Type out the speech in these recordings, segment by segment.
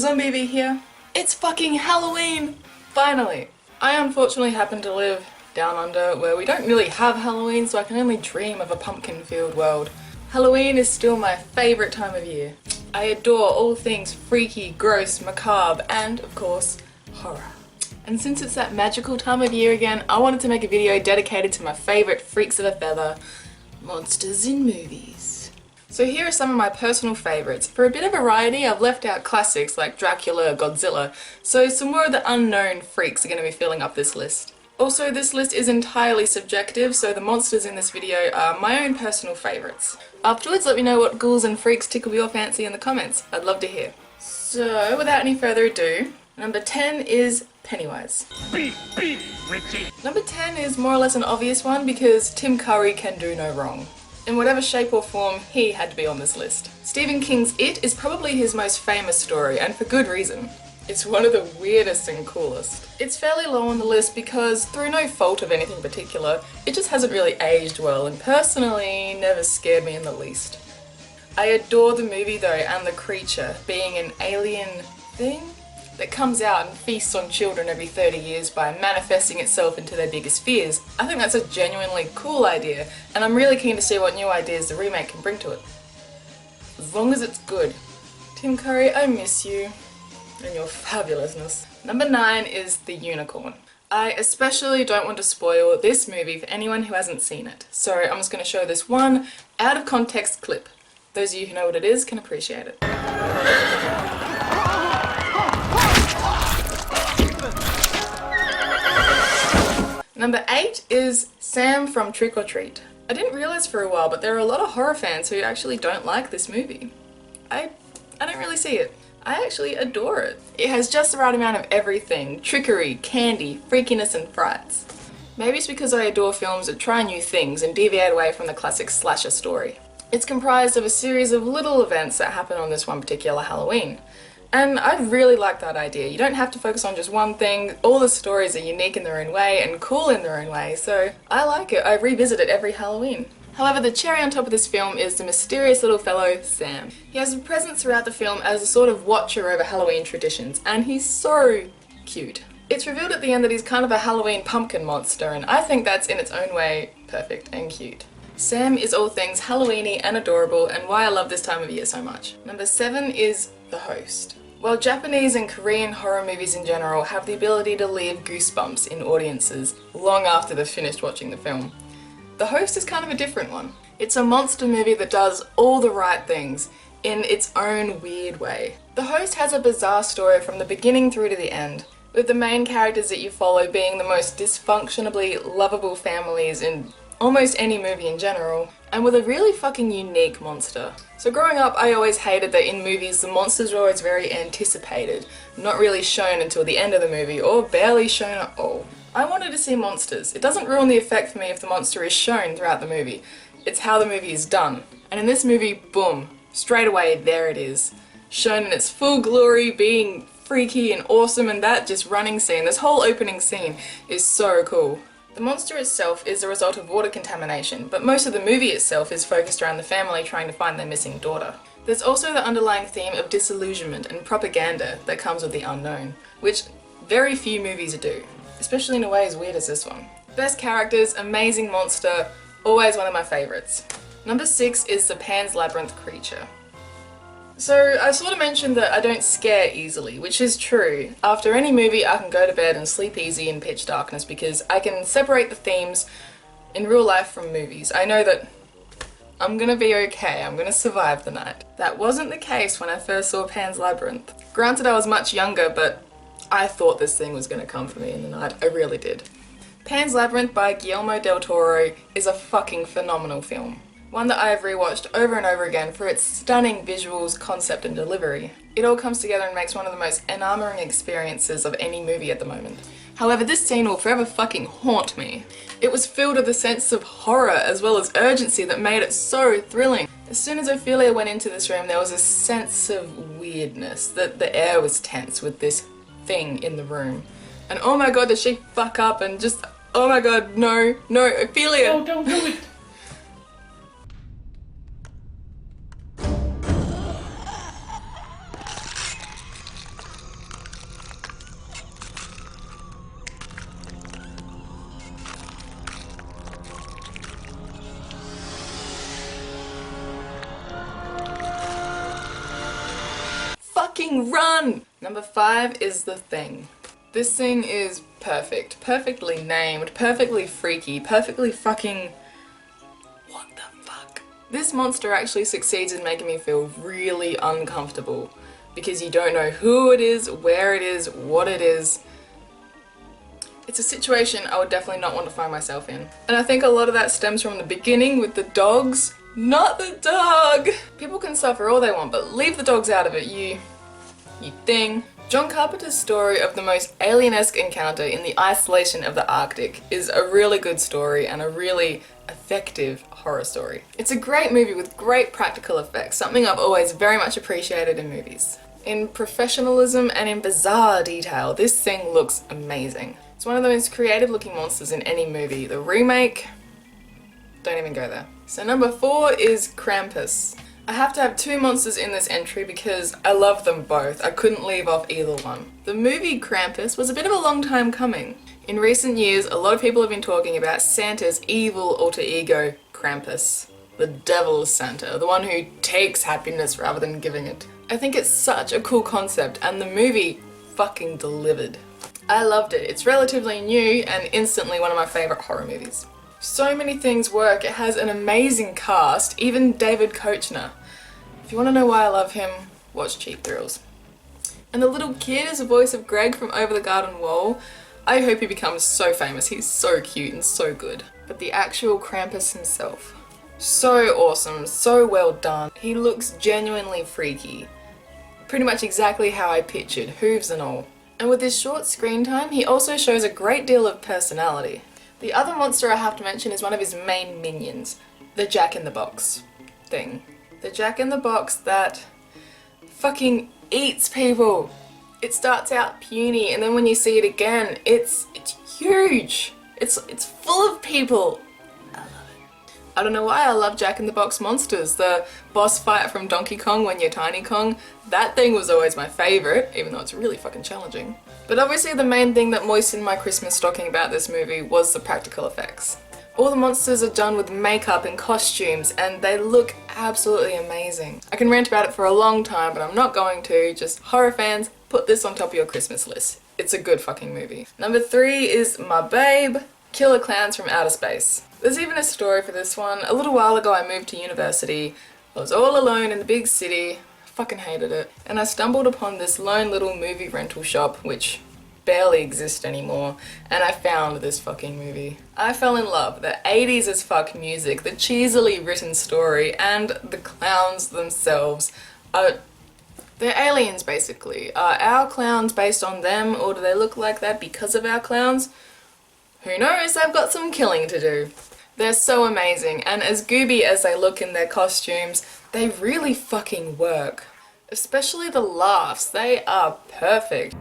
Zombie here. It's fucking Halloween! Finally! I unfortunately happen to live down under where we don't really have Halloween, so I can only dream of a pumpkin-filled world. Halloween is still my favourite time of year. I adore all things freaky, gross, macabre, and, of course, horror. And since it's that magical time of year again, I wanted to make a video dedicated to my favourite freaks of a feather, monsters in movies. So here are some of my personal favourites. For a bit of variety, I've left out classics like Dracula, Godzilla, so some more of the unknown freaks are going to be filling up this list. Also, this list is entirely subjective, so the monsters in this video are my own personal favourites. Afterwards, let me know what ghouls and freaks tickle your fancy in the comments. I'd love to hear. So, without any further ado, number 10 is Pennywise. Beep, beep, Richie. Number 10 is more or less an obvious one because Tim Curry can do no wrong. In whatever shape or form, he had to be on this list. Stephen King's It is probably his most famous story, and for good reason. It's one of the weirdest and coolest. It's fairly low on the list because, through no fault of anything particular, it just hasn't really aged well and personally never scared me in the least. I adore the movie though, and the creature, being an alien thing that comes out and feasts on children every 30 years by manifesting itself into their biggest fears. I think that's a genuinely cool idea, and I'm really keen to see what new ideas the remake can bring to it. As long as it's good. Tim Curry, I miss you and your fabulousness. Number 9 is The Unicorn. I especially don't want to spoil this movie for anyone who hasn't seen it, so I'm just going to show this one out of context clip. Those of you who know what it is can appreciate it. Number 8 is Sam from Trick or Treat. I didn't realise for a while, but there are a lot of horror fans who actually don't like this movie. I don't really see it. I actually adore it. It has just the right amount of everything: trickery, candy, freakiness and frights. Maybe it's because I adore films that try new things and deviate away from the classic slasher story. It's comprised of a series of little events that happen on this one particular Halloween. And I really like that idea. You don't have to focus on just one thing. All the stories are unique in their own way and cool in their own way, so I like it. I revisit it every Halloween. However, the cherry on top of this film is the mysterious little fellow, Sam. He has a presence throughout the film as a sort of watcher over Halloween traditions, and he's so cute. It's revealed at the end that he's kind of a Halloween pumpkin monster, and I think that's in its own way perfect and cute. Sam is all things Halloweeny and adorable, and why I love this time of year so much. Number 7 is The Host. While Japanese and Korean horror movies in general have the ability to leave goosebumps in audiences long after they've finished watching the film, The Host is kind of a different one. It's a monster movie that does all the right things in its own weird way. The Host has a bizarre story from the beginning through to the end, with the main characters that you follow being the most dysfunctionably lovable families in almost any movie in general, and with a really fucking unique monster. So growing up, I always hated that in movies the monsters were always very anticipated, not really shown until the end of the movie, or barely shown at all. I wanted to see monsters. It doesn't ruin the effect for me if the monster is shown throughout the movie. It's how the movie is done. And in this movie, boom, straight away there it is. Shown in its full glory, being freaky and awesome, and that just running scene, this whole opening scene is so cool. The monster itself is the result of water contamination, but most of the movie itself is focused around the family trying to find their missing daughter. There's also the underlying theme of disillusionment and propaganda that comes with the unknown, which very few movies do, especially in a way as weird as this one. Best characters, amazing monster, always one of my favourites. Number 6 is the Pan's Labyrinth creature. So I sort of mentioned that I don't scare easily, which is true. After any movie I can go to bed and sleep easy in pitch darkness because I can separate the themes in real life from movies. I know that I'm gonna be okay, I'm gonna survive the night. That wasn't the case when I first saw Pan's Labyrinth. Granted, I was much younger, but I thought this thing was gonna come for me in the night, I really did. Pan's Labyrinth by Guillermo del Toro is a fucking phenomenal film. One that I have rewatched over and over again for its stunning visuals, concept and delivery. It all comes together and makes one of the most enamoring experiences of any movie at the moment. However, this scene will forever fucking haunt me. It was filled with a sense of horror as well as urgency that made it so thrilling. As soon as Ophelia went into this room, there was a sense of weirdness, that the air was tense with this thing in the room. And oh my god, did she fuck up and just, oh my god, no, Ophelia! Oh, don't do it! fucking run! Number 5 is The Thing. This thing is perfect, perfectly named, perfectly freaky, perfectly fucking... what the fuck? This monster actually succeeds in making me feel really uncomfortable because you don't know who it is, where it is, what it is. It's a situation I would definitely not want to find myself in. And I think a lot of that stems from the beginning with the dogs. Not the dog! People can suffer all they want, but leave the dogs out of it, you thing. John Carpenter's story of the most alien-esque encounter in the isolation of the Arctic is a really good story and a really effective horror story. It's a great movie with great practical effects, something I've always very much appreciated in movies. In professionalism and in bizarre detail, this thing looks amazing. It's one of the most creative looking monsters in any movie. The remake, don't even go there. So number 4 is Krampus. I have to have 2 monsters in this entry because I love them both. I couldn't leave off either one. The movie Krampus was a bit of a long time coming. In recent years, a lot of people have been talking about Santa's evil alter ego, Krampus. The devil's Santa, the one who takes happiness rather than giving it. I think it's such a cool concept and the movie fucking delivered. I loved it. It's relatively new and instantly one of my favourite horror movies. So many things work. It has an amazing cast, even David Koechner. If you want to know why I love him, watch Cheap Thrills. And the little kid is the voice of Greg from Over the Garden Wall. I hope he becomes so famous. He's so cute and so good. But the actual Krampus himself, so awesome, so well done. He looks genuinely freaky. Pretty much exactly how I pictured, hooves and all. And with his short screen time, he also shows a great deal of personality. The other monster I have to mention is one of his main minions, the Jack-in-the-Box thing. The Jack-in-the-Box that fucking eats people. It starts out puny and then when you see it again, it's huge. It's full of people. I love it. I don't know why I love Jack-in-the-Box monsters. The boss fight from Donkey Kong when you're Tiny Kong, that thing was always my favourite, even though it's really fucking challenging. But obviously the main thing that moistened my Christmas stocking about this movie was the practical effects. All the monsters are done with makeup and costumes and they look absolutely amazing. I can rant about it for a long time, but I'm not going to. Just horror fans, put this on top of your Christmas list. It's a good fucking movie. Number 3 is my babe, Killer Clowns from Outer Space. There's even a story for this one. A little while ago I moved to university. I was all alone in the big city. Fucking hated it. And I stumbled upon this lone little movie rental shop, which barely exists anymore, and I found this fucking movie. I fell in love. The 80s as fuck music, the cheesily written story, and the clowns themselves. They're aliens basically. Are our clowns based on them, or do they look like that because of our clowns? Who knows, they've got some killing to do. They're so amazing, and as gooby as they look in their costumes, they really fucking work. Especially the laughs, they are perfect.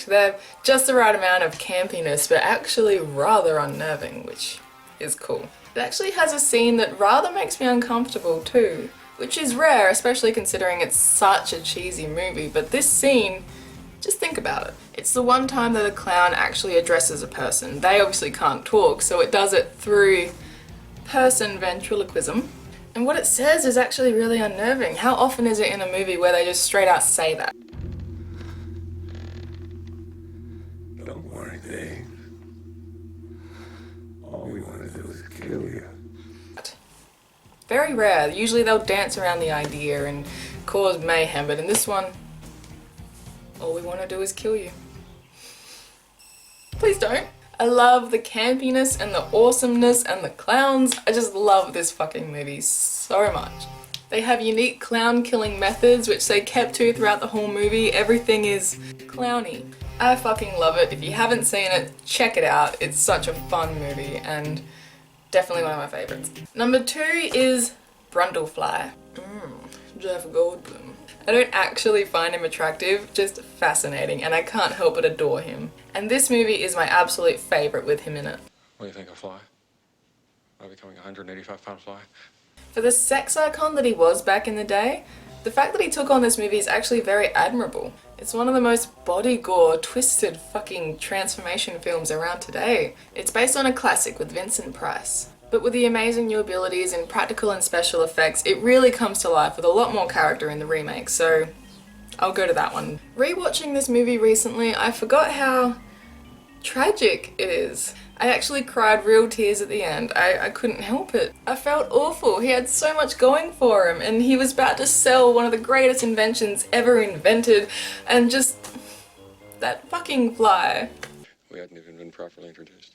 They're just the right amount of campiness, but actually rather unnerving, which is cool. It actually has a scene that rather makes me uncomfortable too, which is rare, especially considering it's such a cheesy movie, but this scene, just think about it. It's the one time that a clown actually addresses a person. They obviously can't talk, so it does it through person ventriloquism. And what it says is actually really unnerving. How often is it in a movie where they just straight out say that? Don't worry, Dave. All we want to do is kill you. Very rare. Usually they'll dance around the idea and cause mayhem, but in this one, all we want to do is kill you. Please don't. I love the campiness and the awesomeness and the clowns. I just love this fucking movie so much. They have unique clown killing methods which they kept to throughout the whole movie. Everything is clowny. I fucking love it. If you haven't seen it, check it out. It's such a fun movie and definitely one of my favourites. Number 2 is Brundlefly. Jeff Goldblum. I don't actually find him attractive, just fascinating, and I can't help but adore him. And this movie is my absolute favourite with him in it. What do you think of Fly? Am I becoming a 185-pound fly? For the sex icon that he was back in the day, the fact that he took on this movie is actually very admirable. It's one of the most body gore, twisted fucking transformation films around today. It's based on a classic with Vincent Price. But with the amazing new abilities and practical and special effects, it really comes to life with a lot more character in the remake, so I'll go to that one. Rewatching this movie recently, I forgot how tragic it is. I actually cried real tears at the end. I couldn't help it. I felt awful. He had so much going for him and he was about to sell one of the greatest inventions ever invented, and just that fucking fly. We hadn't even been properly introduced.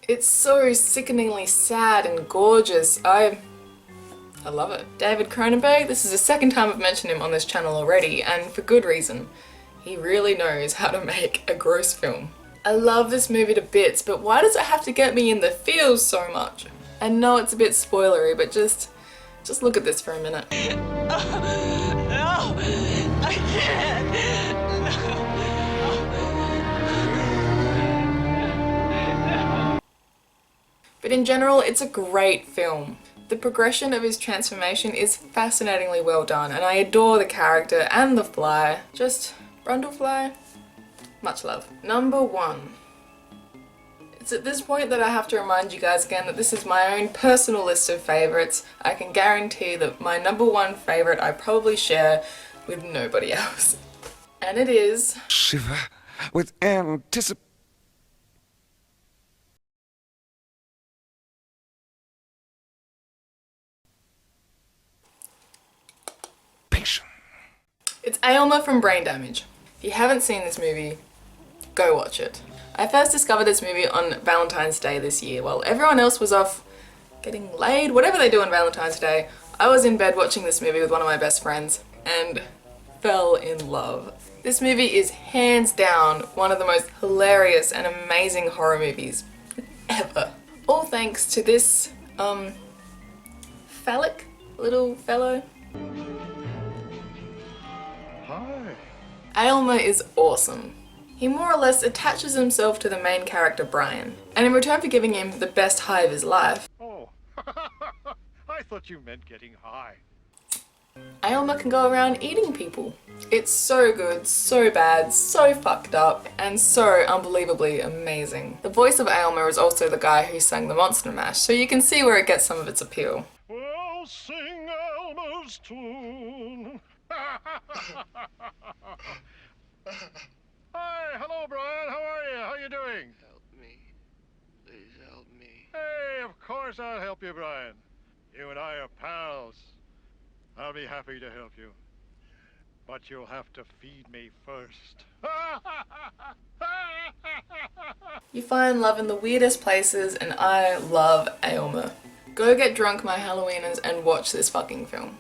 It's so sickeningly sad and gorgeous. I love it. David Cronenberg, this is the second time I've mentioned him on this channel already, and for good reason. He really knows how to make a gross film. I love this movie to bits, but why does it have to get me in the feels so much? I know it's a bit spoilery, but just look at this for a minute. No, I can't. But in general, it's a great film. The progression of his transformation is fascinatingly well done, and I adore the character and the fly. Just Brundlefly, much love. Number 1. It's at this point that I have to remind you guys again that this is my own personal list of favourites. I can guarantee that my number 1 favourite I probably share with nobody else. And it is... Shiver with anticipation. It's Aylmer from Brain Damage. If you haven't seen this movie, go watch it. I first discovered this movie on Valentine's Day this year. While everyone else was off getting laid, whatever they do on Valentine's Day, I was in bed watching this movie with one of my best friends and fell in love. This movie is hands down one of the most hilarious and amazing horror movies ever. All thanks to this, phallic little fellow. Hi. Aylmer is awesome. He more or less attaches himself to the main character Brian, and in return for giving him the best high of his life, Oh, I thought you meant getting high. Aylmer can go around eating people. It's so good, so bad, so fucked up, and so unbelievably amazing. The voice of Aylmer is also the guy who sang the Monster Mash, so you can see where it gets some of its appeal. Well, sing Elmer's tune. Hi, hello, Brian. How are you? How you doing? Help me. Please help me. Hey, of course I'll help you, Brian. You and I are pals. I'll be happy to help you. But you'll have to feed me first. You find love in the weirdest places, and I love Aylmer. Go get drunk, my Halloweeners, and watch this fucking film.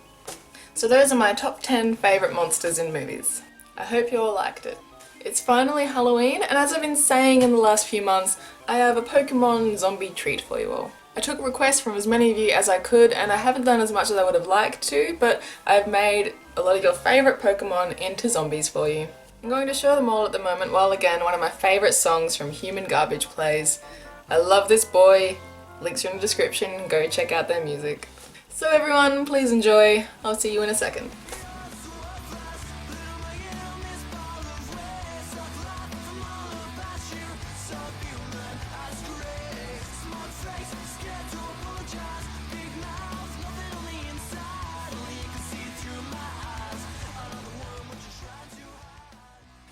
So those are my top 10 favourite monsters in movies. I hope you all liked it. It's finally Halloween, and as I've been saying in the last few months, I have a Pokemon zombie treat for you all. I took requests from as many of you as I could, and I haven't done as much as I would have liked to, but I've made a lot of your favourite Pokemon into zombies for you. I'm going to show them all at the moment while again one of my favourite songs from Human Garbage plays. I love this boy. Links are in the description, go check out their music. So everyone, please enjoy. I'll see you in a second.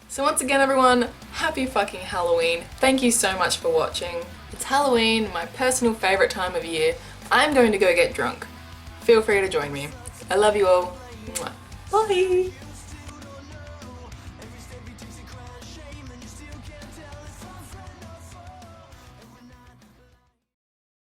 So once again everyone, happy fucking Halloween. Thank you so much for watching. It's Halloween, my personal favourite time of year. I'm going to go get drunk. Feel free to join me. I love you all. Mwah. Bye!